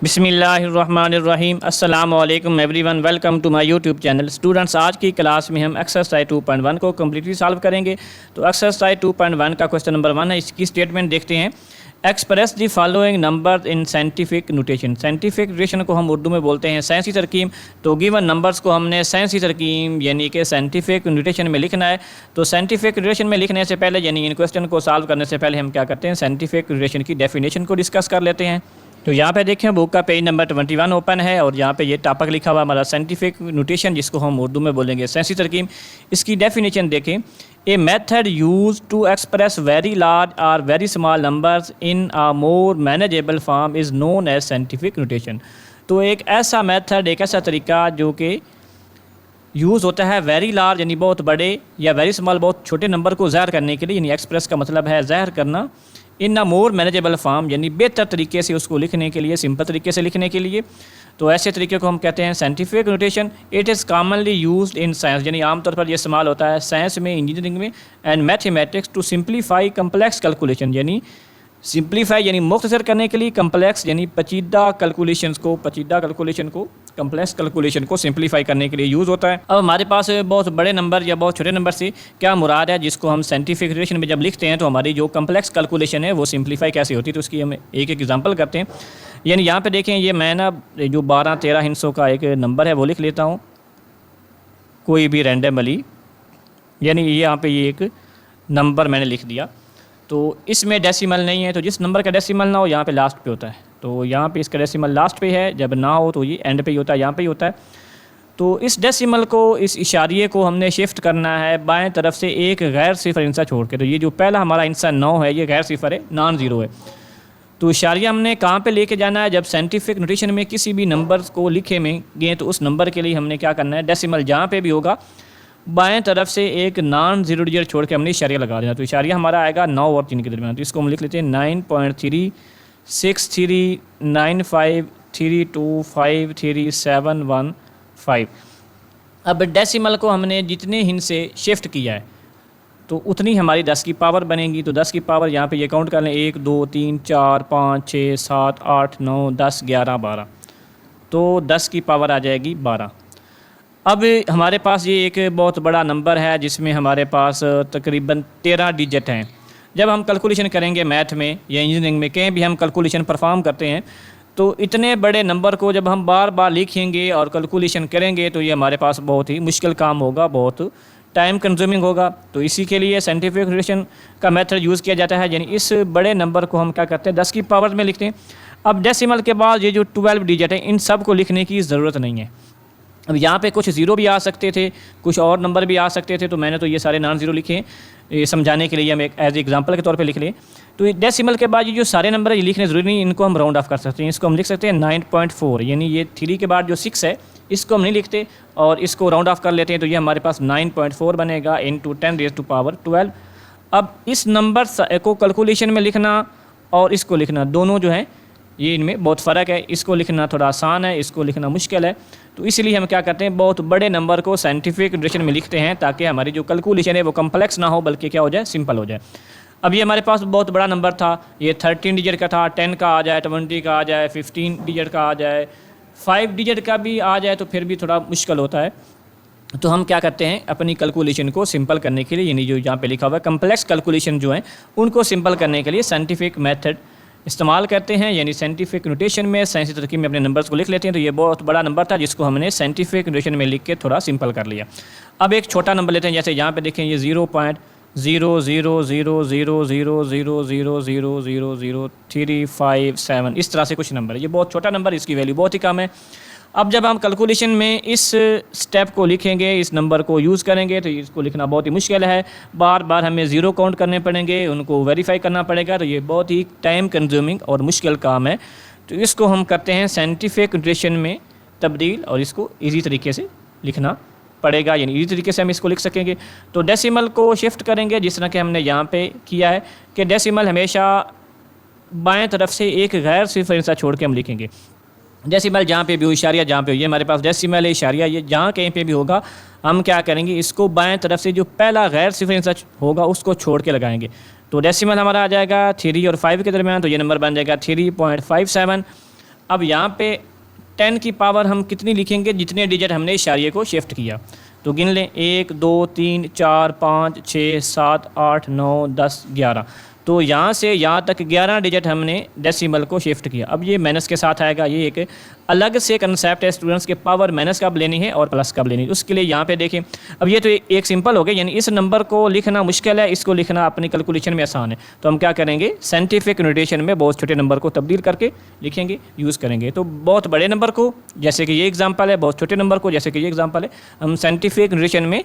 बिस्मिल्लाहिर्रहमानिर्रहीम अस्सलामु अलैकुम everyone, welcome to my YouTube channel. Students, आज की क्लास में हम एक्सरसाइज 2.1 को कम्प्लीटली सॉल्व करेंगे। तो एक्सरसाइज 2.1 का क्वेश्चन नंबर 1 है। इसकी स्टेटमेंट देखते हैं। Express the following number in scientific notation. Scientific notation को हम उर्दू में बोलते हैं साइंसी तरकीब। तो गिवन नंबर्स को हमने साइंसी तरकीब यानी कि साइंटिफिक नोटेशन में लिखना है। तो साइंटिफिक नोटेशन में लिखने से पहले यानी इन क्वेश्चन को सॉल्व करने से पहले हम क्या करते हैं, साइंटिफिक नोटेशन की डेफिनेशन को डिस्कस कर लेते हैं। तो यहाँ पे देखें, बुक का पेज नंबर 21 ओपन है और यहाँ पे ये टॉपिक लिखा हुआ हमारा साइंटिफिक नोटेशन, जिसको हम उर्दू में बोलेंगे साइंसी तरकीब। इसकी डेफिनेशन देखें। A method use to express very large or very small numbers in a more manageable form is known as scientific notation. तो एक ऐसा मेथड, एक ऐसा तरीका जो कि यूज़ होता है वेरी लार्ज यानी बहुत बड़े, या वेरी स्मॉल बहुत छोटे नंबर को ज़ाहिर करने के लिए, यानी एक्सप्रेस का मतलब है ज़ाहिर करना, इन अ मोर मैनेजेबल फॉर्म यानी बेहतर तरीके से उसको लिखने के लिए, सिंपल तरीके से लिखने के लिए। तो ऐसे तरीके को हम कहते हैं scientific notation. It is commonly used in science, यानी आमतौर पर यह इस्तेमाल होता है साइंस में, इंजीनियरिंग में and mathematics to simplify complex calculation, यानी सिंप्लीफाई यानी मुख्तसर करने के लिए, कम्प्लेक्स यानी पेचीदा कैलकुलेशन को कम्प्लेक्स कैलकुलेशन को सिंप्लीफाई करने के लिए यूज़ होता है। अब हमारे पास बहुत बड़े नंबर या बहुत छोटे नंबर से क्या मुराद है, जिसको हम साइंटिफिक नोटेशन में जब लिखते हैं तो हमारी जो कम्प्लेक्स कैलकुलेशन है वो सिंप्लीफाई कैसे होती है। तो उसकी हम एक एग्जांपल करते हैं। यानी यहाँ पे देखें, ये मैं ना जो 12-13 हिस्सों का एक नंबर है वो लिख लेता हूँ, कोई भी रैंडमली, यानी यहाँ पे ये एक नंबर मैंने लिख दिया। तो इसमें डेसिमल नहीं है, तो जिस नंबर का डेसिमल ना हो यहाँ पे लास्ट पे होता है। तो यहाँ पे इसका डेसिमल लास्ट पे है, जब ना हो तो ये एंड पे ही होता है, यहाँ पे ही होता है। तो इस डेसिमल को, इस इशारिये को हमने शिफ्ट करना है बाएं तरफ से एक गैर सिफर इंसा छोड़ के। तो ये जो पहला हमारा इंसा 9 है, ये गैर सिफर है, नॉन ज़ीरो है। तो इशारिया हमने कहाँ पे लेके जाना है, जब साइंटिफिक नोटेशन में किसी भी नंबर को लिखे में गए तो उस नंबर के लिए हमने क्या करना है, डेसिमल जहाँ पे भी होगा बाएं तरफ से एक नॉन ज़ीरो डिजिट छोड़ के हमने इशारिया लगा देना। तो इशारिया हमारा आएगा 9 और 3 के दरमियान। तो इसको हम लिख लेते हैं 9.3639532537115। अब डेसिमल को हमने जितने हिंद से शिफ्ट किया है तो उतनी हमारी 10 की पावर बनेगी। तो 10 की पावर यहाँ पे ये काउंट कर लें, 1 2 3 4 5 6 7 8 9 10 11 12। तो 10 की पावर आ जाएगी 12। अब हमारे पास ये एक बहुत बड़ा नंबर है जिसमें हमारे पास तकरीबन 13 डिजिट हैं। जब हम कैलकुलेशन करेंगे मैथ में या इंजीनियरिंग में, कहीं भी हम कैलकुलेशन परफॉर्म करते हैं, तो इतने बड़े नंबर को जब हम बार बार लिखेंगे और कैलकुलेशन करेंगे तो ये हमारे पास बहुत ही मुश्किल काम होगा, बहुत टाइम कंज्यूमिंग होगा। तो इसी के लिए साइंटिफिक नोटेशन का मेथड यूज़ किया जाता है। यानी इस बड़े नंबर को हम क्या करते हैं, 10 की पावर में लिखते हैं। अब डेसिमल के बाद ये जो 12 डिजिट हैं, इन सब को लिखने की ज़रूरत नहीं है। अब यहाँ पे कुछ ज़ीरो भी आ सकते थे, कुछ और नंबर भी आ सकते थे, तो मैंने तो ये सारे नॉन ज़ीरो लिखे ये समझाने के लिए, हम एक एज एग्जांपल के तौर पे लिख लें। तो डेसिमल के बाद ये जो सारे नंबर है ये लिखने ज़रूरी नहीं, इनको हम राउंड ऑफ कर सकते हैं। इसको हम लिख सकते हैं 9.4, यानी ये 3 के बाद जो 6 है इसको हम नहीं लिखते और इसको राउंड ऑफ कर लेते हैं। तो ये हमारे पास 9.4 बनेगा इंटू 10⁻12। अब इस नंबर को कैलकुलेशन में लिखना और इसको लिखना, दोनों जो हैं ये इनमें बहुत फ़र्क है। इसको लिखना थोड़ा आसान है, इसको लिखना मुश्किल है। तो इसलिए हम क्या करते हैं, बहुत बड़े नंबर को साइंटिफिक नोटेशन में लिखते हैं ताकि हमारी जो कैलकुलेशन है वो कम्प्लेक्स ना हो, बल्कि क्या हो जाए, सिंपल हो जाए। अब ये हमारे पास बहुत बड़ा नंबर था, ये 13 डिजिट का था, 10 का आ जाए, 20 का आ जाए, 15 डिजिट का आ जाए, 5 डिजिट का भी आ जाए तो फिर भी थोड़ा मुश्किल होता है। तो हम क्या करते हैं, अपनी कैलकुलेशन को सिंपल करने के लिए, यानी जो यहाँ पे लिखा हुआ है कम्प्लेक्स कैलकुलेशन जो है उनको सिंपल करने के लिए साइंटिफिक मेथड इस्तेमाल करते हैं। यानी साइंटिफिक नोटेशन में, साइंसी तरकीब में अपने नंबर्स को लिख लेते हैं। तो ये बहुत बड़ा नंबर था जिसको हमने साइंटिफिक नोटेशन में लिख के थोड़ा सिंपल कर लिया। अब एक छोटा नंबर लेते हैं, जैसे यहाँ पे देखें ये 0.0000000000357, इस तरह से कुछ नंबर है। ये बहुत छोटा नंबर, इसकी वैल्यू बहुत ही कम है। अब जब हम कैलकुलेशन में इस स्टेप को लिखेंगे, इस नंबर को यूज़ करेंगे, तो इसको लिखना बहुत ही मुश्किल है। बार बार हमें ज़ीरो काउंट करने पड़ेंगे, उनको वेरीफाई करना पड़ेगा। तो ये बहुत ही टाइम कंज्यूमिंग और मुश्किल काम है। तो इसको हम करते हैं साइंटिफिक नोटेशन में तब्दील और इसको ईजी तरीके से लिखना पड़ेगा, यानी ईजी तरीके से हम इसको लिख सकेंगे। तो डेसिमल को शिफ्ट करेंगे जिस तरह के हमने यहाँ पे किया है कि डेसिमल हमेशा बाएँ तरफ से एक गैर सिफर इंसा छोड़ के हम लिखेंगे। डेसिमल जहाँ पे भी हो, इशारिया जहाँ पे हो, ये हमारे पास डेसिमल है, इशारिया ये जहाँ कहीं पे भी होगा हम क्या करेंगे, इसको बाएं तरफ से जो पहला गैर सिफर इंसा होगा उसको छोड़ के लगाएंगे। तो डेसिमल हमारा आ जाएगा 3 और 5 के दरमियान, तो ये नंबर बन जाएगा 3.57। अब यहाँ पे 10 की पावर हम कितनी लिखेंगे, जितने डिजिट हमने इशारे को शिफ्ट किया। तो गिन लें 1 2 3 4 5 6 7 8 9 10 11। तो यहाँ से यहाँ तक 11 डिजिट हमने डेसिमल को शिफ्ट किया। अब ये माइनस के साथ आएगा, ये एक अलग से कंसेप्ट है स्टूडेंट्स के, पावर माइनस कब लेनी है और प्लस कब लेनी है। उसके लिए यहाँ पे देखें, अब ये तो एक सिंपल हो गया, यानी इस नंबर को लिखना मुश्किल है, इसको लिखना अपनी कैलकुलेशन में आसान है। तो हम क्या करेंगे, साइंटिफिक नोटेशन में बहुत छोटे नंबर को तब्दील करके लिखेंगे, यूज़ करेंगे। तो बहुत बड़े नंबर को, जैसे कि ये एग्जाम्पल है, बहुत छोटे नंबर को, जैसे कि ये एग्जाम्पल है, हम साइंटिफिक नोटेशन में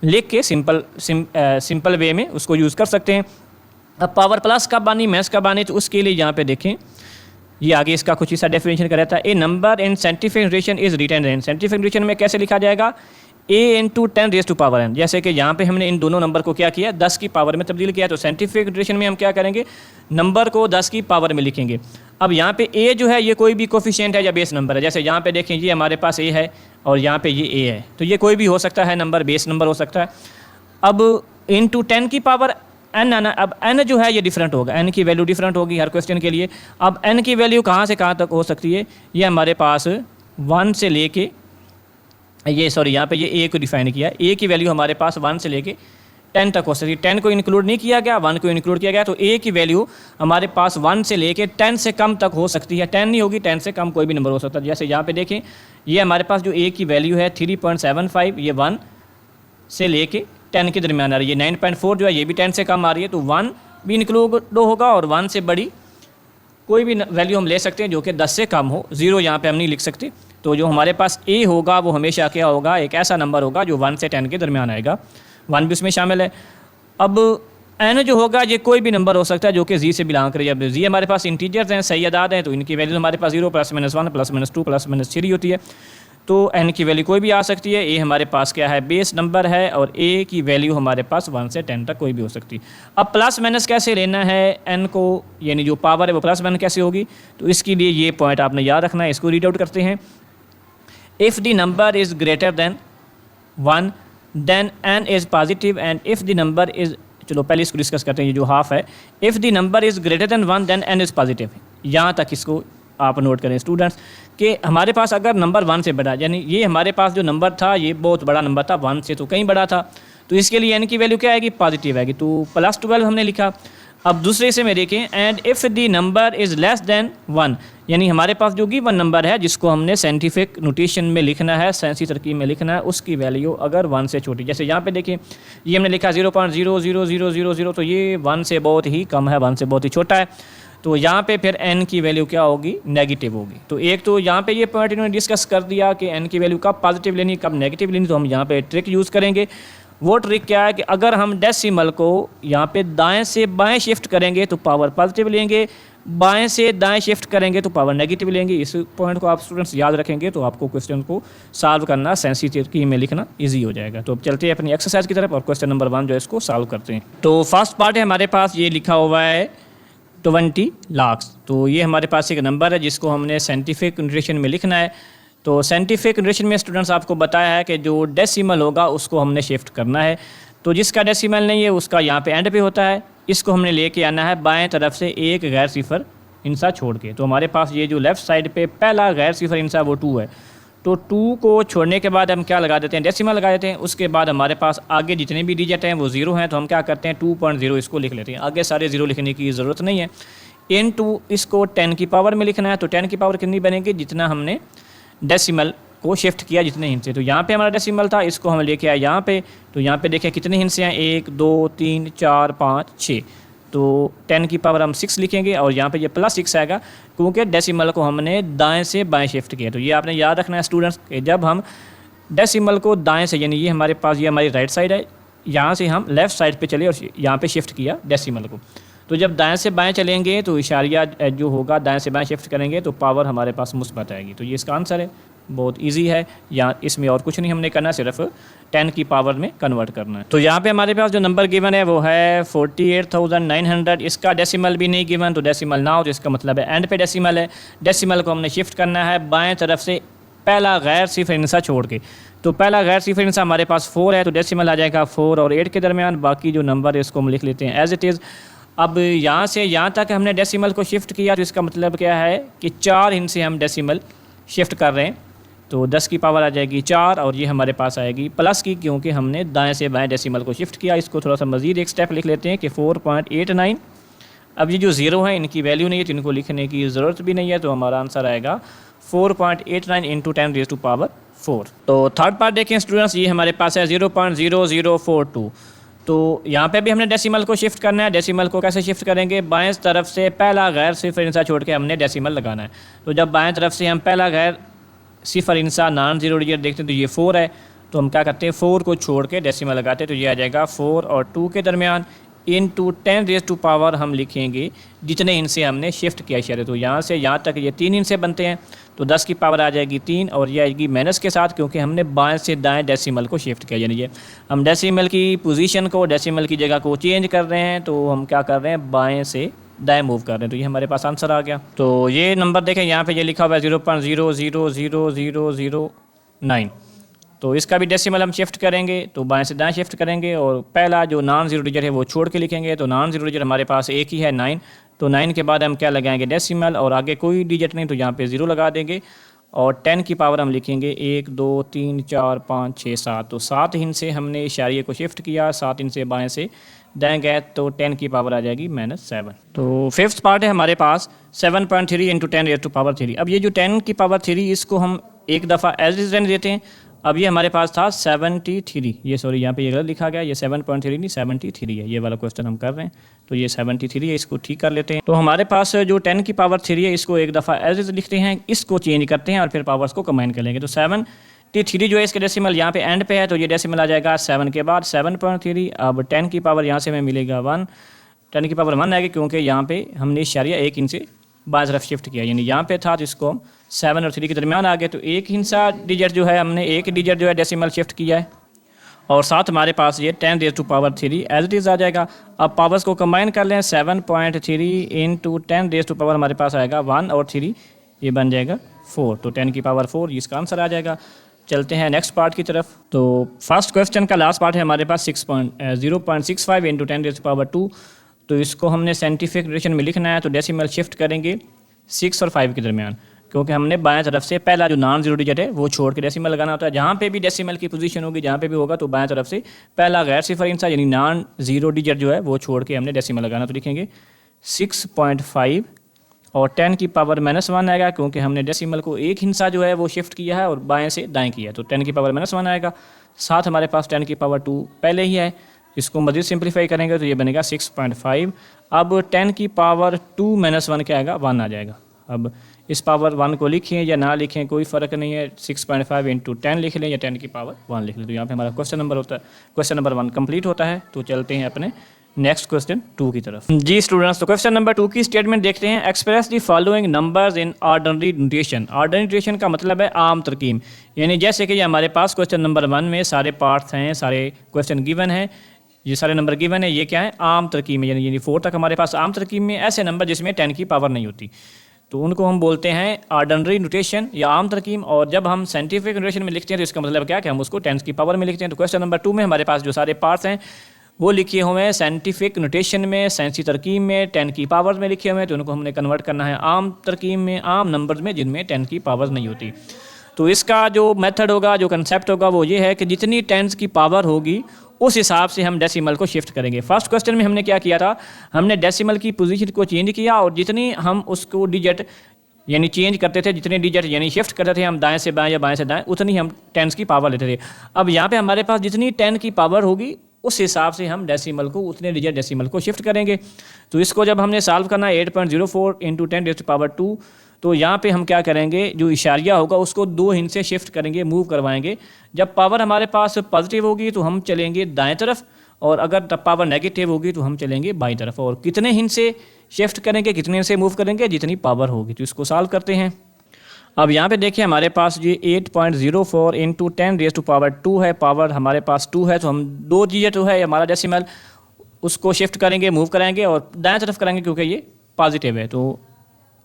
लिख के सिंपल वे में उसको यूज़ कर सकते हैं। अब पावर प्लस कब आनी, मैथ्स कब आनी, तो उसके लिए यहाँ पे देखें, ये आगे इसका कुछ हिस्सा डेफिनेशन का रहता है। A number in scientific notation is written in, scientific notation में कैसे लिखा जाएगा, a into 10 raise to power n। जैसे कि यहाँ पे हमने इन दोनों नंबर को क्या किया, 10 की पावर में तब्दील किया। तो साइंटिफिक नोटेशन में हम क्या करेंगे, नंबर को 10 की पावर में लिखेंगे। अब यहाँ पे a जो है ये कोई भी कोफिशिएंट है या बेस नंबर है। जैसे यहाँ पे देखें, ये हमारे पास a है और यहाँ पे ये a है, तो ये कोई भी हो सकता है नंबर, बेस नंबर हो सकता है। अब इंटू 10 की पावर n आना, अब n जो है ये डिफरेंट होगा, n की वैल्यू डिफरेंट होगी हर क्वेश्चन के लिए। अब n की वैल्यू कहाँ से कहाँ तक हो सकती है, ये हमारे पास 1 से लेके ये यहाँ पे ये a को डिफाइन किया, a की वैल्यू हमारे पास 1 से लेके 10 तक हो सकती है। 10 को इंक्लूड नहीं किया गया, 1 को इंक्लूड किया गया, तो a की वैल्यू हमारे पास 1 से लेके 10 से कम तक हो सकती है। 10 नहीं होगी, 10 से कम कोई भी नंबर हो सकता है। जैसे यहाँ पे देखें, ये हमारे पास जो a की वैल्यू है 3.75, ये 1 से लेके 10 के दरमियान आ रही है। 9.4 जो है ये भी 10 से कम आ रही है, तो 1 भी इंक्लूड होगा और 1 से बड़ी कोई भी वैल्यू हम ले सकते हैं जो कि 10 से कम हो। 0 यहाँ पे हम नहीं लिख सकते। तो जो हमारे पास a होगा वो हमेशा क्या होगा, एक ऐसा नंबर होगा जो 1 से 10 के दरमियान आएगा, 1 भी उसमें शामिल है। अब n जो होगा ये कोई भी नंबर हो सकता है जो कि z से बिलोंग करे। जब z हमारे पास इंटीजर्स हैं, सही अदाद हैं, तो इनकी वैल्यू हमारे पास 0 +-1 +-2 +-3 होती है। तो n की वैल्यू कोई भी आ सकती है। a हमारे पास क्या है, बेस नंबर है, और a की वैल्यू हमारे पास 1 से 10 तक कोई भी हो सकती है। अब प्लस माइनस कैसे लेना है n को, यानी जो पावर है वो प्लस माइनस कैसे होगी, तो इसके लिए ये पॉइंट आपने याद रखना है। इसको रीड आउट करते हैं। If the number is greater than 1 then n is positive, and if the number is, चलो पहले इसको डिस्कस करते हैं। ये जो हाफ है, if the number is greater than 1 then n is positive, यहाँ तक इसको आप नोट करें स्टूडेंट्स कि हमारे पास अगर नंबर 1 से बड़ा, यानी ये हमारे पास जो नंबर था ये बहुत बड़ा नंबर था, 1 से तो कहीं बड़ा था, तो इसके लिए n की वैल्यू क्या आएगी, पॉजिटिव आएगी। तो +12 हमने लिखा। अब दूसरे से में देखें, and if the number is less than 1, यानी हमारे पास जो गिवन नंबर है जिसको हमने साइंटिफिक नोटेशन में लिखना है, साइंसी तरकीब में लिखना है, उसकी वैल्यू अगर 1 से छोटी, जैसे यहाँ पे देखें ये हमने लिखा 0.00000, तो ये 1 से बहुत ही कम है, 1 से बहुत ही छोटा है। तो यहाँ पे फिर n की वैल्यू क्या होगी, नेगेटिव होगी। तो एक तो यहाँ पे ये पॉइंट इन्होंने डिस्कस कर दिया कि n की वैल्यू कब पॉजिटिव लेनी, कब नेगेटिव लेनी। तो हम यहाँ पे ट्रिक यूज़ करेंगे। वो ट्रिक क्या है कि अगर हम डेसिमल को यहाँ पे दाएं से बाएं शिफ्ट करेंगे तो पावर पॉजिटिव लेंगे, बाएं से दाएं शिफ्ट करेंगे तो पावर नेगेटिव लेंगे। इस पॉइंट को आप स्टूडेंट्स याद रखेंगे तो आपको क्वेश्चन को सॉल्व करना, साइंसी तरकीब में लिखना ईजी हो जाएगा। तो अब चलते हैं अपनी एक्सरसाइज की तरफ और क्वेश्चन नंबर 1 जो है इसको सॉल्व करते हैं। तो फर्स्ट पार्ट है हमारे पास, ये लिखा हुआ है 20 लाख। तो ये हमारे पास एक नंबर है जिसको हमने साइंटिफिक नोटेशन में लिखना है। तो साइंटिफिक नोटेशन में स्टूडेंट्स आपको बताया है कि जो डेसिमल होगा उसको हमने शिफ्ट करना है। तो जिसका डेसिमल नहीं है उसका यहाँ पे एंड पे होता है, इसको हमने लेके आना है बाएं तरफ से एक गैर सिफर इंसा छोड़ के। तो हमारे पास ये जो लेफ़्ट साइड पे पहला गैर सिफर इंसा वो 2 है। तो 2 को छोड़ने के बाद हम क्या लगा देते हैं, डेसिमल लगा देते हैं। उसके बाद हमारे पास आगे जितने भी डिजिट हैं वो 0 हैं, तो हम क्या करते हैं 2.0 इसको लिख लेते हैं। आगे सारे 0 लिखने की ज़रूरत नहीं है। इन इसको 10 की पावर में लिखना है। तो 10 की पावर कितनी बनेगी, जितना हमने डेसिमल को शिफ्ट किया जितने हिस्से। तो यहाँ पे हमारा डेसिमल था, इसको हम लेके आए यहाँ पे। तो यहाँ पे देखें कितने हिस्से हैं, 1 2 3 4 5 6। तो 10 की पावर हम 6 लिखेंगे और यहाँ पे ये +6 आएगा क्योंकि डेसिमल को हमने दाएं से बाएं शिफ्ट किया। तो ये आपने याद रखना है स्टूडेंट्स कि जब हम डेसिमल को दाएं से, यानी ये हमारे पास ये हमारी राइट साइड है, यहाँ से हम लेफ़्ट साइड पे चले और यहाँ पे शिफ्ट किया डेसिमल को। तो जब दाएं से बाएं चलेंगे तो इशारिया जो होगा दाएं से बाएं शिफ्ट करेंगे तो पावर हमारे पास मुस्बत आएगी। तो ये इसका आंसर है, बहुत इजी है। यहाँ इसमें और कुछ नहीं हमने करना, सिर्फ 10 की पावर में कन्वर्ट करना है। तो यहाँ पे हमारे पास जो नंबर गिवन है वो है 48,900। इसका डेसिमल भी नहीं गिवन, तो डेसिमल ना हो तो इसका मतलब है एंड पे डेसिमल है। डेसिमल को हमने शिफ्ट करना है बाएं तरफ से पहला गैर सिफर इंसा छोड़ के। तो पहला गैर सिफर इंसा हमारे पास 4 है, तो डेसिमल आ जाएगा 4 और 8 के दरमियान। बाकी जो नंबर है इसको हम लिख लेते हैं एज इट इज़। अब यहाँ से यहाँ तक हमने डेसिमल को शिफ्ट किया, तो इसका मतलब क्या है कि 4 हिंसे हम डेसिमल शिफ्ट कर रहे हैं। तो 10 की पावर आ जाएगी 4 और ये हमारे पास आएगी प्लस की, क्योंकि हमने दाएं से बाएं डेसिमल को शिफ्ट किया। इसको थोड़ा सा मज़ीद एक स्टेप लिख लेते हैं कि 4.89। अब ये जो ज़ीरो है इनकी वैल्यू नहीं है, तो इनको लिखने की ज़रूरत भी नहीं है, तो हमारा आंसर आएगा 4.89 इंटू 10⁻⁴। तो थर्ड पार्ट देखें स्टूडेंट्स, ये हमारे पास है 0.0042। तो यहाँ पे भी हमने डेसिमल को शिफ्ट करना है। डेसिमल को कैसे शिफ्ट करेंगे, बाएं तरफ से पहला गैर सिफर इंसा छोड़ के हमने डेसिमल लगाना है। तो जब बाएं तरफ से हम पहला गैर सिफर इंसा नॉन ज़ीरो डिजिट देखते हैं तो ये 4 है, तो हम क्या करते हैं 4 को छोड़ के डेसिमल लगाते हैं, तो ये आ जाएगा 4 और 2 के दरमियान इनटू 10⁻⁴ हम लिखेंगे जितने हिस्से हमने शिफ्ट किया इशारे। तो यहाँ से यहाँ तक ये 3 हिस्से बनते हैं, तो 10 की पावर आ जाएगी 3 और ये आएगी माइनस के साथ, क्योंकि हमने बाएं से दाएं डेसिमल को शिफ्ट किया। यानी ये हम डेसिमल की पोजीशन को, डेसिमल की जगह को चेंज कर रहे हैं, तो हम क्या कर रहे हैं बाएं से दाएं मूव कर रहे हैं। तो ये हमारे पास आंसर आ गया। तो ये नंबर देखें यहाँ पे ये लिखा हुआ है 0.0000009। तो इसका भी डेसिमल हम शिफ्ट करेंगे, तो बाएं से दाएं शिफ्ट करेंगे और पहला जो नॉन ज़ीरो डिजिट है वो छोड़ के लिखेंगे। तो नॉन ज़ीरो डिजिट हमारे पास एक ही है 9, तो 9 के बाद हम क्या लगाएंगे डेसिमल और आगे कोई डिजिट नहीं, तो यहाँ पे 0 लगा देंगे और 10 की पावर हम लिखेंगे 1 2 3 4 5 6 7। तो 7 हिस्से हमने इशारे को शिफ्ट किया, 7 हिस्से बाएं से दाएं गए, तो 10 की पावर आ जाएगी -7। तो फिफ्थ पार्ट है हमारे पास 7.3 इंटू 10⁻⁴। अब ये जो 10 की पावर 3 इसको हम एक दफ़ा एज इज रहने देते हैं। अब ये हमारे पास था 73, ये सॉरी यहाँ पे ये गलत लिखा गया, ये 7.3 नहीं 73 है, ये वाला क्वेश्चन हम कर रहे हैं, तो ये 73 है, इसको ठीक कर लेते हैं। तो हमारे पास जो 10 की पावर 3 है इसको एक दफ़ा एज इज लिखते हैं, इसको चेंज करते हैं और फिर पावर्स को कंबाइन कर लेंगे। तो 73 जो है इसके डेसिमल यहाँ पे एंड पे है, तो ये डेसिमल आ जाएगा 7 के बाद 7.3। अब 10 की पावर यहाँ से हमें मिलेगा 1, 10 की पावर 1 आएगी, क्योंकि यहाँ पे हमने इशारिया एक इनसे बाएं तरफ शिफ्ट किया, यानी यहाँ पे था तो इसको 7 और 3 के दरमियान आ गए। तो एक हिस्सा डिजिट जो है हमने एक डिजिट जो है डेसिमल शिफ्ट किया है और साथ हमारे पास ये 10⁻³ एज इट इज़ आ जाएगा। अब पावर्स को कंबाइन कर लें, 7.3 इंटू 10⁻⁴ हमारे पास आएगा 1 और 3, ये बन जाएगा 4। तो 10 की पावर 4 इसका आंसर आ जाएगा। चलते हैं नेक्स्ट पार्ट की तरफ। तो फर्स्ट क्वेश्चन का लास्ट पार्ट है हमारे पास 0.65 इंटू 10⁻²। तो इसको हमने साइंटिफिक नोटेशन में लिखना है, तो डेसिमल शिफ्ट करेंगे 6 और 5 के दरमियान, क्योंकि हमने बाएं तरफ से पहला जो नॉन ज़ीरो डिजिट है वो छोड़ के डेसिमल लगाना होता है। जहाँ पे भी डेसिमल की पोजीशन होगी, जहाँ पे भी होगा, तो बाएं तरफ से पहला गैर सिफर इंसा यानी नॉन ज़ीरो डिजिट जो है वो छोड़ के हमने डेसिमल लगाना। तो लिखेंगे 6.5 और 10 की पावर -1 आएगा, क्योंकि हमने डेसिमल को एक हिस्सा जो है वो शिफ्ट किया है और बाएं से दाएं किया है, तो 10 की पावर -1 आएगा। साथ हमारे पास 10 की पावर 2 पहले ही है, इसको मज़ीद सिंप्लीफाई करेंगे तो ये बनेगा 6.5। अब 10 की पावर 2 -1 क्या आएगा 1 आ जाएगा। अब इस पावर 1 को लिखें या ना लिखें कोई फ़र्क नहीं है, 6.5 इंटू 10 लिख लें या 10 की पावर 1 लिख लें। तो यहाँ पे हमारा क्वेश्चन नंबर 1 कंप्लीट होता है। तो चलते हैं अपने नेक्स्ट क्वेश्चन 2 की तरफ। जी स्टूडेंट्स, तो क्वेश्चन नंबर 2 की स्टेटमेंट देखते हैं। Express the following numbers in ordinary notation. Ordinary notation का मतलब है आम तरकीब, यानी जैसे कि ये हमारे पास क्वेश्चन नंबर 1 में सारे पार्ट्स हैं, सारे क्वेश्चन गिवन हैं, ये सारे नंबर गिवन है, ये क्या है आम तरकीब में, यानी 4 तक हमारे पास आम तरकीब में ऐसे नंबर जिसमें 10 की पावर नहीं होती, तो उनको हम बोलते हैं ऑर्डिनरी नोटेशन या आम तरकीब। और जब हम साइंटिफिक नोटेशन में लिखते हैं तो इसका मतलब क्या है कि हम उसको 10 की पावर में लिखते हैं। तो क्वेश्चन नंबर 2 में हमारे पास जो सारे पार्ट्स हैं वो लिखे हुए हैं साइंटिफिक नोटेशन में, साइंसी तरकीब में, 10 की पावर में लिखे हुए हैं, तो उनको हमने कन्वर्ट करना है आम तरकीब में, आम नंबर में जिनमें 10 की पावर नहीं होती। तो इसका जो मेथड होगा, जो कंसेप्ट होगा वो ये है कि जितनी 10 की पावर होगी उस हिसाब से हम डेसिमल को शिफ्ट करेंगे। फर्स्ट क्वेश्चन में हमने क्या किया था, हमने डेसिमल की पोजीशन को चेंज किया और जितनी हम उसको डिजिट यानी चेंज करते थे, जितने डिजिट यानी शिफ्ट करते थे हम दाएं से बाएं या बाएं से दाएं, उतनी हम 10 की पावर लेते थे। अब यहाँ पे हमारे पास जितनी 10 की पावर होगी उस हिसाब से हम डेसिमल को, उतने डिजिट डेसिमल को शिफ्ट करेंगे। तो इसको जब हमने सॉल्व करना है 8.04 इंटू 10⁻², तो यहाँ पे हम क्या करेंगे, जो इशारिया होगा उसको 2 हिस्से शिफ्ट करेंगे, मूव करवाएंगे। जब पावर हमारे पास पॉजिटिव होगी तो हम चलेंगे दाएं तरफ, और अगर पावर नेगेटिव होगी तो हम चलेंगे बाईं तरफ। और कितने हिस्से शिफ्ट करेंगे, कितने हिस्से मूव करेंगे, जितनी पावर होगी। तो इसको सॉल्व करते हैं। अब यहाँ पे देखिए हमारे पास ये 8.04 इंटू 10⁻² है, पावर हमारे पास 2 है, तो हम 2 डिजिट जो है हमारा डेसिमल उसको शिफ्ट करेंगे, मूव कराएंगे और दाएं तरफ करेंगे क्योंकि ये पॉजिटिव है। तो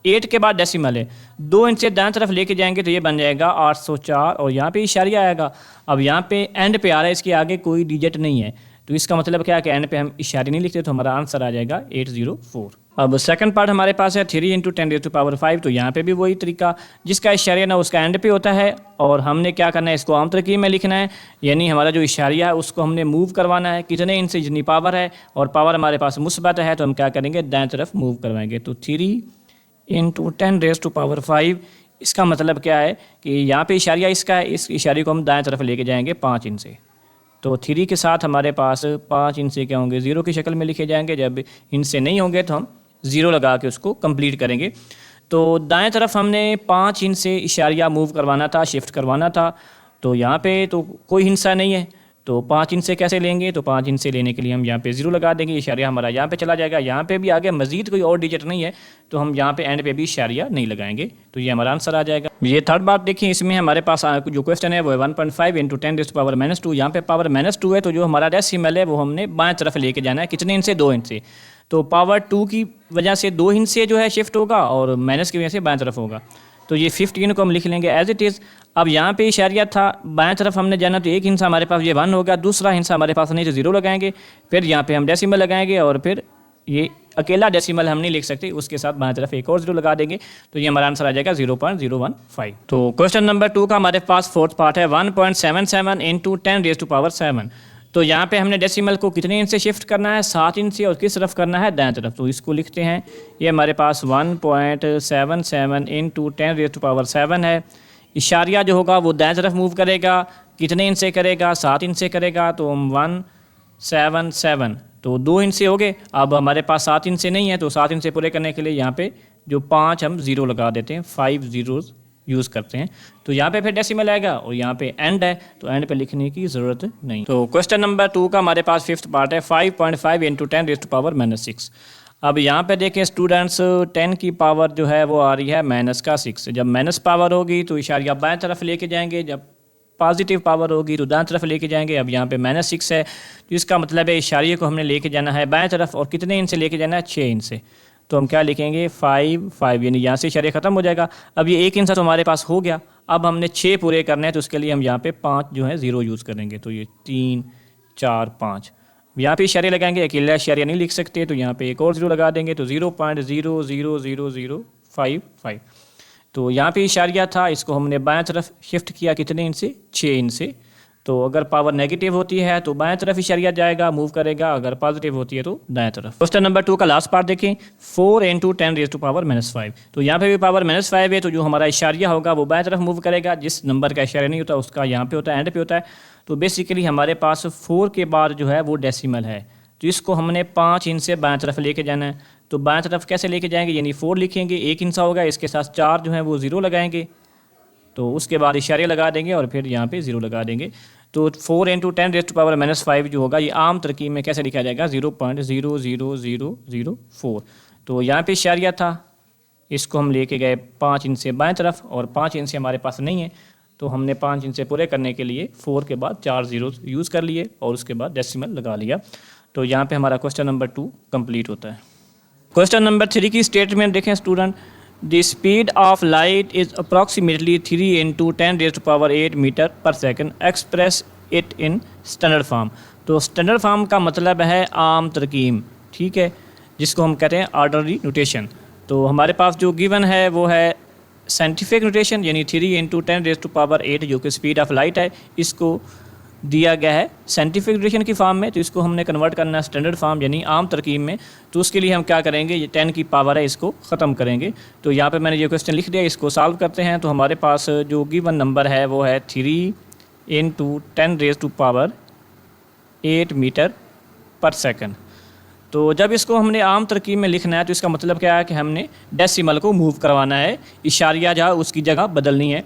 8 के बाद डेसिमल है, 2 इनसे दाएं तरफ लेके जाएंगे तो ये बन जाएगा 804 और यहाँ पे इशारिया आएगा। अब यहाँ पे एंड पे आ रहा है, इसके आगे कोई डिजिट नहीं है, तो इसका मतलब क्या है कि एंड पे हम इशारे नहीं लिखते, तो हमारा आंसर आ जाएगा 804। अब सेकंड पार्ट हमारे पास है 3 × 10⁵ तो यहाँ पे भी वही तरीका, जिसका इशारिया ना उसका एंड पे होता है, और हमने क्या करना है, इसको आम तरकीब में लिखना है, यानी हमारा जो इशारिया है उसको हमने मूव करवाना है, कितने इनसे जितनी पावर है, और पावर हमारे पास मुस्बत है तो हम क्या करेंगे, दाएं तरफ मूव करवाएंगे। तो 3 × 10⁵, इसका मतलब क्या है कि यहाँ पे इशारिया इसका है, इस इशारे को हम दाएं तरफ लेके जाएंगे 5 इंच से। तो 3 के साथ हमारे पास 5 इंच से क्या होंगे, 0 की शक्ल में लिखे जाएंगे। जब इनसे नहीं होंगे तो हम 0 लगा के उसको कंप्लीट करेंगे। तो दाएं तरफ हमने 5 इंच से इशारिया मूव करवाना था, शिफ्ट करवाना था। तो यहाँ पे तो कोई हिंसा नहीं है, तो 5 इंच से कैसे लेंगे, तो 5 इंच से लेने के लिए हम यहाँ पे 0 लगा देंगे, इशारिया हमारा यहाँ पे चला जाएगा। यहाँ पे भी आगे मजीद कोई और डिजिट नहीं है, तो हम यहाँ पे एंड पे भी इशारिया नहीं लगाएंगे, तो ये हमारा आंसर आ जाएगा। ये थर्ड बात देखिए, इसमें हमारे पास जो क्वेश्चन है वो है 1.5 × 10⁻²। यहाँ पे पावर -2 है, तो जो हमारा डेसिमल है वो हमने बाएं तरफ लेके जाना है, कितने इंच से, 2 इंच से। तो पावर 2 की वजह से 2 इंच से जो है शिफ्ट होगा, और माइनस की वजह से बाएं तरफ होगा। तो ये 15 को हम लिख लेंगे एज इट इज़। अब यहाँ पे इशारिया था, बाएं तरफ हमने जाना, तो एक हिस्सा हमारे पास ये 1 होगा, दूसरा हिस्सा हमारे पास नहीं, तो 0 लगाएंगे। फिर यहाँ पे हम डेसिमल लगाएंगे, और फिर ये अकेला डेसिमल हम नहीं लिख सकते, उसके साथ बाएं तरफ एक और 0 लगा देंगे, तो ये हमारा आंसर आ जाएगा 0.015। तो क्वेश्चन नंबर 2 का हमारे पास फोर्थ पार्ट है 1.77 × 10⁻⁷। तो यहाँ पे हमने डेसिमल को कितने इंच से शिफ्ट करना है, 7 इंच से, और किस तरफ करना है, दाएं तरफ। तो इसको लिखते हैं, ये हमारे पास 1.77 × 10⁻⁷ है। इशारिया जो होगा वो दाएं तरफ मूव करेगा, कितने इंच से करेगा, 7 इंच से करेगा। तो हम 177, तो 2 इंच से हो गए। अब हमारे पास 7 इंच से नहीं है, तो 7 इंच से पूरे करने के लिए यहाँ पे जो 5 हम 0 लगा देते हैं, 5 zeros यूज़ करते हैं। तो यहाँ पे फिर डेसिमल आएगा, और यहाँ पे एंड है, तो एंड पे लिखने की ज़रूरत नहीं। तो क्वेश्चन नंबर 2 का हमारे पास फिफ्थ पार्ट है 5.5 × 10⁻⁻�6। अब यहाँ पे देखें स्टूडेंट्स, 10 की पावर जो है वो आ रही है -6। जब माइनस पावर होगी तो इशारिया बाएं तरफ लेके जाएंगे, जब पॉजिटिव पावर होगी तो दाएं तरफ लेके जाएंगे। अब यहाँ पे -6 है, तो इसका मतलब है इशारिये को हमने लेके जाना है बाएं तरफ, और कितने इंच से लेके जाना है, 6 इंच से। तो हम क्या लिखेंगे, 5, यानी यहाँ से इशारिया ख़त्म हो जाएगा। अब ये 1 इंच तो हमारे पास हो गया, अब हमने 6 पूरे करने हैं, तो उसके लिए हम यहाँ पे 5 जो है 0 यूज़ करेंगे। तो ये 3, 4, 5, यहाँ पे इशारे लगाएंगे, अकेला इशारिया नहीं लिख सकते, तो यहाँ पे एक और 0 लगा देंगे, तो 0.0000055। तो यहाँ पे इशारिया था, इसको हमने बाएं तरफ शिफ्ट किया, कितने इंच से, 6 इंच से। तो अगर पावर नेगेटिव होती है तो बाएं तरफ इशारिया जाएगा, मूव करेगा, अगर पॉजिटिव होती है तो दाएं तरफ। क्वेश्चन नंबर 2 का लास्ट पार्ट देखें, 4 × 10⁻⁵। तो यहाँ पे भी पावर -5 है, तो जो हमारा इशारिया होगा वो बाएं तरफ मूव करेगा, जिस नंबर का इशारिया नहीं होता उसका यहाँ पे होता है, एंड पे होता है। तो बेसिकली हमारे पास 4 के बाद जो है वो डेसिमल है, तो इसको हमने 5 इंच से बाएं तरफ लेके जाना है। तो बाएं तरफ कैसे लेके जाएंगे, यानी 4 लिखेंगे, 1 इंच होगा, इसके साथ 4 जो है वो 0 लगाएंगे, तो उसके बाद इशारे लगा देंगे, और फिर यहाँ पे 0 लगा देंगे। तो 4 × 10⁻⁻5 जो होगा, ये आम तरकीब में कैसे लिखा जाएगा, 0.00004। तो यहाँ पे इशारिया था, इसको हम लेके गए 5 इंच से बाएं तरफ, और 5 इंच से हमारे पास नहीं है, तो हमने 5 इंच से पूरे करने के लिए 4 के बाद 4 zeros यूज़ कर लिए, और उसके बाद डेसिमल लगा लिया। तो यहाँ पे हमारा क्वेश्चन नंबर 2 कंप्लीट होता है। क्वेश्चन नंबर 3 की स्टेटमेंट देखें student, the speed of light is approximately 3 × 10⁸ metre per second, express it in standard form. तो स्टैंडर्ड फॉर्म का मतलब है आम तरकीब, ठीक है, जिसको हम कहते हैं ऑर्डनरी नोटेशन। तो हमारे पास जो गिवन है वो है साइंटिफिक नोटेशन, यानी 3 × 10⁸, जो कि स्पीड ऑफ लाइट है, इसको दिया गया है साइंटिफिक नोटेशन की फॉर्म में। तो इसको हमने कन्वर्ट करना है स्टैंडर्ड फॉर्म, यानी आम तरकीब में। तो उसके लिए हम क्या करेंगे, ये 10 की पावर है, इसको ख़त्म करेंगे। तो यहाँ पे मैंने ये क्वेश्चन लिख दिया, इसको सॉल्व करते हैं। तो हमारे पास जो गिवन नंबर है वो है 3 × 10⁸ मीटर/सेकंड। तो जब इसको हमने आम तरकीब में लिखना है, तो इसका मतलब क्या है कि हमने डेसिमल को मूव करवाना है, इशारिया जहाँ उसकी जगह बदलनी है।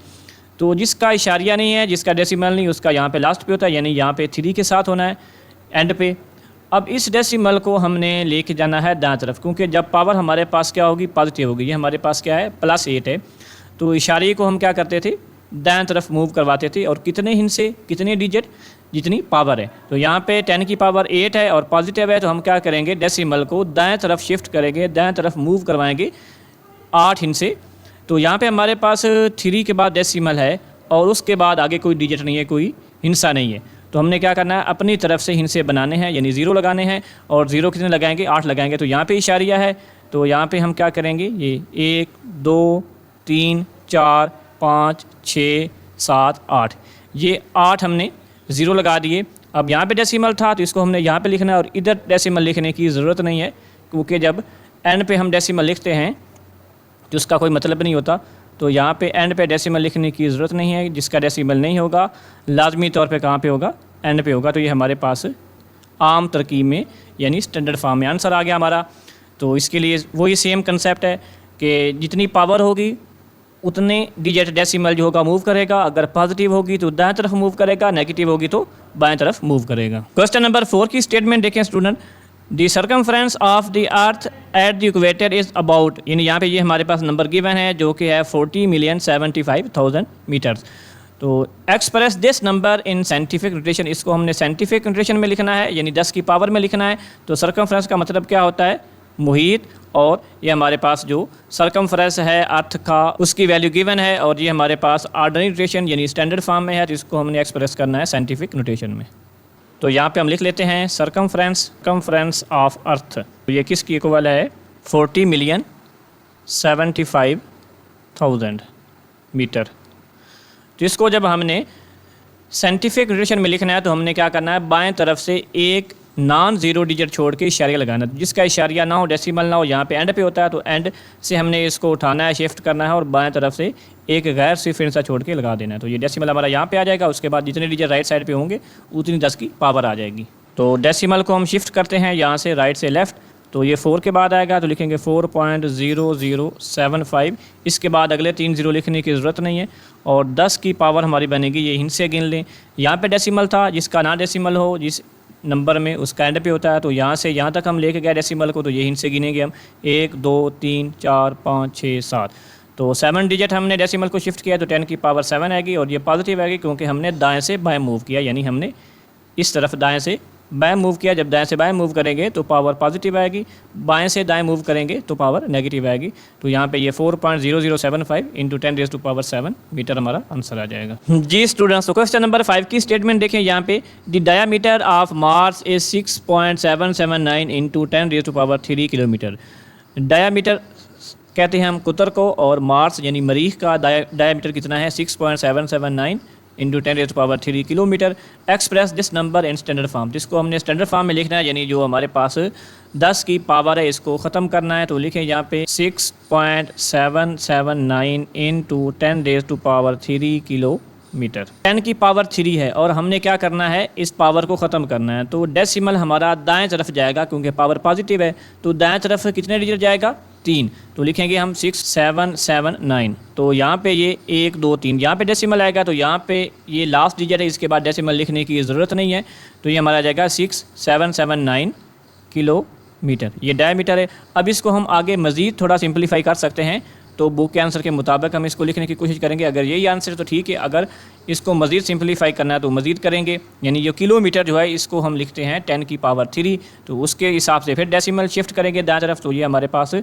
तो जिसका इशारिया नहीं है, जिसका डेसिमल नहीं, उसका यहाँ पे लास्ट पे होता है, यानी यहाँ पे 3 के साथ होना है एंड पे। अब इस डेसिमल को हमने लेके जाना है दाएं तरफ, क्योंकि जब पावर हमारे पास क्या होगी, पॉजिटिव होगी। ये हमारे पास क्या है, +8 है। तो इशारे को हम क्या करते थे, दाएं तरफ मूव करवाते थे, और कितने हिस्से, कितने डिजिट, जितनी पावर है। तो यहाँ पे 10 की पावर 8 है और पॉजिटिव है, तो हम क्या करेंगे, डेसिमल को दाएं तरफ शिफ्ट करेंगे, दाएं तरफ मूव करवाएंगे 8 हिस्से। तो यहाँ पे हमारे पास 3 के बाद डेसिमल है, और उसके बाद आगे कोई डिजिट नहीं है, कोई हिस्सा नहीं है। तो हमने क्या करना है, अपनी तरफ से हिंसे बनाने हैं, यानी 0 लगाने हैं। और 0 कितने लगाएंगे, 8 लगाएंगे। तो यहाँ पे इशारिया है, तो यहाँ पे हम क्या करेंगे, ये 1 2 3 4 5 6 7 8, ये 8 हमने 0 लगा दिए। अब यहाँ पे डेसिमल था तो इसको हमने यहाँ पे लिखना है, और इधर डेसिमल लिखने की ज़रूरत नहीं है, क्योंकि जब एंड पे हम डेसिमल लिखते हैं तो उसका कोई मतलब नहीं होता। तो यहाँ पे एंड पे डेसिमल लिखने की ज़रूरत नहीं है। जिसका डेसिमल नहीं होगा लाजमी तौर पे कहाँ पे होगा, एंड पे होगा। तो ये हमारे पास आम तरकीब में यानी स्टैंडर्ड फॉर्म में आंसर आ गया हमारा। तो इसके लिए वही सेम कंसेप्ट है कि जितनी पावर होगी उतने डिजिट डेसिमल जो होगा मूव करेगा। अगर पॉजिटिव होगी तो दाएं तरफ मूव करेगा, नेगेटिव होगी तो बाएं तरफ मूव करेगा। क्वेश्चन नंबर 4 की स्टेटमेंट देखें student. The circumference of the earth at the equator is about, यानी यहाँ पे ये हमारे पास नंबर गिवन है जो कि है 40,75,000 मीटर्स। तो express this number in scientific notation, इसको हमने साइंटिफिक नोटेशन में लिखना है, यानी 10 की पावर में लिखना है। तो सर्कमफ्रेंस का मतलब क्या होता है, मुहित, और ये हमारे पास जो सर्कमफ्रेंस है अर्थ का उसकी वैल्यू गिवन है, और ये हमारे पास ऑर्डिनरी नोटेशन यानी स्टैंडर्ड फॉर्म में है। तो इसको हमने एक्सप्रेस करना है साइंटिफिक नोटेशन में। तो यहाँ पे हम लिख लेते हैं सर्कमफ्रेंस ऑफ अर्थ, तो ये किसकी इक्वल है, 40,75,000 मीटर। तो इसको जब हमने साइंटिफिक नोटेशन में लिखना है तो हमने क्या करना है, बाएं तरफ से एक नॉन ज़ीरो डिजिट छोड़ के इशारिया लगाना है। जिसका इशारिया ना हो, डेसिमल ना हो, यहाँ पे एंड पे होता है, तो एंड से हमने इसको उठाना है, शिफ्ट करना है, और बाएं तरफ से एक गैर सिर्फ इंसा छोड़ के लगा देना है। तो ये डेसिमल हमारा यहाँ पे आ जाएगा। उसके बाद जितने डिजिट राइट साइड पे होंगे उतनी 10 की पावर आ जाएगी। तो डेसिमल को हम शिफ्ट करते हैं यहाँ से राइट से लेफ़्ट, तो ये 4 के बाद आएगा, तो लिखेंगे 4.0075। इसके बाद अगले 3 0 लिखने की ज़रूरत नहीं है, और 10 की पावर हमारी बनेगी, ये हिंसे गिन लें। यहाँ पे डेसिमल था, जिसका ना डेसिमल हो जिस नंबर में उसका एंड पे होता है, तो यहाँ से यहाँ तक हम लेके गए डेसिमल को, तो ये हिंसे गिनेंगे हम 1 2 3 4 5 6 7। तो 7 डिजिट हमने डेसिमल को शिफ्ट किया, तो 10 की पावर 7 आएगी, और ये पॉजिटिव आएगी क्योंकि हमने दाएं से बाएं मूव किया, यानी हमने इस तरफ दाएं से बाएं मूव किया। जब दाएं से बाएं मूव करेंगे तो पावर पॉजिटिव आएगी, बाएं से दाएं मूव करेंगे तो पावर नेगेटिव आएगी। तो यहाँ पे ये 4.0075 इंटू 10⁻⁷ मीटर हमारा आंसर आ जाएगा। जी स्टूडेंट्स, तो क्वेश्चन नंबर 5 की स्टेटमेंट देखें। यहाँ पे the diameter of Mars is 6.779 into 10⁻³ kilometre. Diameter कहते हैं हम कुतर को, और मार्स यानी मरीख का डायामीटर कितना है, 6.779 into 10⁻³ kilometre. Express this number in standard form, जिसको हमने स्टैंडर्ड फॉर्म में लिखना है, यानी जो हमारे पास 10 की पावर है इसको ख़त्म करना है। तो लिखें यहाँ पे 6.779 इंटू 10⁻³ किलोमीटर। 10 की पावर 3 है, और हमने क्या करना है, इस पावर को ख़त्म करना है। तो डेसिमल हमारा दाएं तरफ जाएगा क्योंकि पावर पॉजिटिव है, तो दाएं तरफ कितने डिजिट जाएगा, 3। तो लिखेंगे हम 6779। तो यहाँ पे ये 1 2 3 यहाँ पे डेसिमल आएगा, तो यहाँ पे ये लास्ट डिजिट है, इसके बाद डेसिमल लिखने की ज़रूरत नहीं है। तो ये हमारा आ जाएगा 6779 किलोमीटर, ये डायमीटर है। अब इसको हम आगे मज़ीद थोड़ा सिंप्लीफाई कर सकते हैं, तो बुक के आंसर के मुताबिक हम इसको लिखने की कोशिश करेंगे। अगर यही आंसर है तो ठीक है, अगर इसको मज़ीद सिंप्लीफाई करना है तो मज़ीद करेंगे। यानी जो किलोमीटर जो है इसको हम लिखते हैं 10 की पावर 3, तो उसके हिसाब से फिर डेसिमल शिफ्ट करेंगे दाएं तरफ। तो ये हमारे पास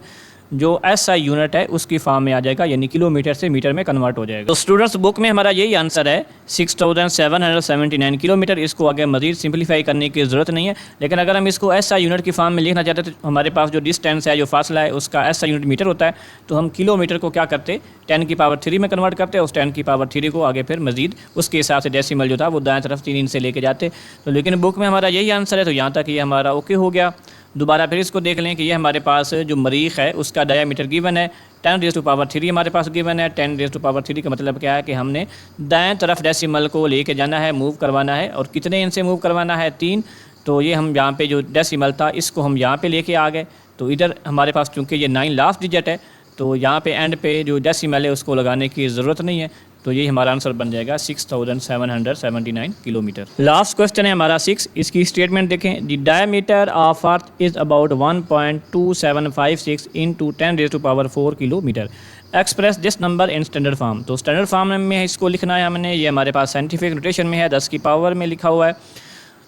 जो SI यूनिट है उसकी फॉर्म में आ जाएगा, यानी किलोमीटर से मीटर में कन्वर्ट हो जाएगा। तो स्टूडेंट्स बुक में हमारा यही आंसर है 6779 किलोमीटर। इसको आगे मज़ीद सिंप्लीफाई करने की ज़रूरत नहीं है, लेकिन अगर हम इसको SI यूनिट की फॉर्म में लिखना चाहते हैं तो हमारे पास जो डिस्टेंस है, जो फासला है, उसका SI यूनिट मीटर होता है। तो हम किलोमीटर को क्या करते, 10 की पावर 3 में कन्वर्ट करते हैं, उस 10 की पावर 3 को आगे फिर मज़ीद उसके हिसाब से डेसिमल जो था वो दाएं तरफ 3 से लेके जाते। तो लेकिन बुक में हमारा यही आंसर है, तो यहाँ तक ये हमारा ओके हो गया। दोबारा फिर इसको देख लें कि ये हमारे पास जो मरीख है उसका डायामीटर गिवन है 10⁻³ हमारे पास गिवन है। 10⁻³ का मतलब क्या है कि हमने दाएं तरफ डेसिमल को लेके जाना है, मूव करवाना है, और कितने इनसे मूव करवाना है, 3। तो ये हम यहाँ पे जो डेसिमल था इसको हम यहाँ पे लेके आ गए। तो इधर हमारे पास चूँकि ये 9 लास्ट डिजिट है, तो यहाँ पे एंड पे जो डेसिमल है उसको लगाने की ज़रूरत नहीं है। तो ये हमारा आंसर बन जाएगा 6779 किलोमीटर। लास्ट क्वेश्चन है हमारा 6, इसकी स्टेटमेंट देखें। The diameter of earth is about 1.2756 into 10⁻⁴ kilometre. Express this number in standard form. तो स्टैंडर्ड फॉर्म में इसको लिखना है हमने, ये हमारे पास साइंटिफिक नोटेशन में है, 10 की पावर में लिखा हुआ है।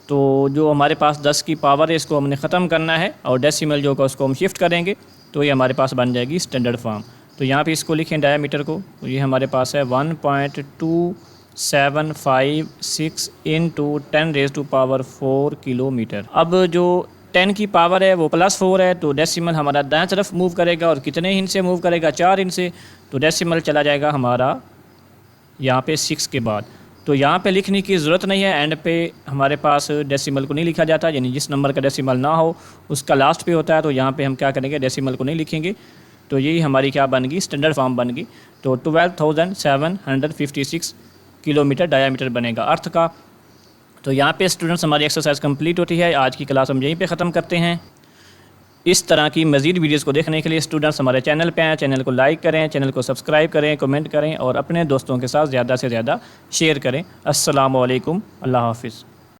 तो जो हमारे पास 10 की पावर है इसको हमने ख़त्म करना है, और डेसिमल जो का उसको हम शिफ्ट करेंगे, तो ये हमारे पास बन जाएगी स्टैंडर्ड फॉर्म। तो यहाँ पे इसको लिखें डायामीटर को, तो ये हमारे पास है 1.2 756 इंटू 10⁻⁴ किलोमीटर। अब जो 10 की पावर है वो +4 है, तो डेसिमल हमारा दाएं तरफ मूव करेगा और कितने इंच से मूव करेगा, 4 इंच से, तो डेसिमल चला जाएगा हमारा यहाँ पे 6 के बाद। तो यहाँ पे लिखने की ज़रूरत नहीं है, एंड पे हमारे पास डेसिमल को नहीं लिखा जाता, यानी जिस नंबर का डेसिमल ना हो उसका लास्ट पे होता है, तो यहाँ पे हम क्या करेंगे, डेसिमल को नहीं लिखेंगे। तो यही हमारी क्या बन गई, स्टैंडर्ड फॉर्म बन गई। तो 12,756 किलोमीटर डायामीटर बनेगा अर्थ का। तो यहाँ पे स्टूडेंट्स हमारी एक्सरसाइज कंप्लीट होती है। आज की क्लास हम यहीं पे ख़त्म करते हैं। इस तरह की मज़ीद वीडियोस को देखने के लिए स्टूडेंट्स हमारे चैनल पे आएँ, चैनल को लाइक करें, चैनल को सब्सक्राइब करें, कमेंट करें और अपने दोस्तों के साथ ज़्यादा से ज़्यादा शेयर करें। अस्सलामु अलैकुम, अल्लाह हाफ़िज़।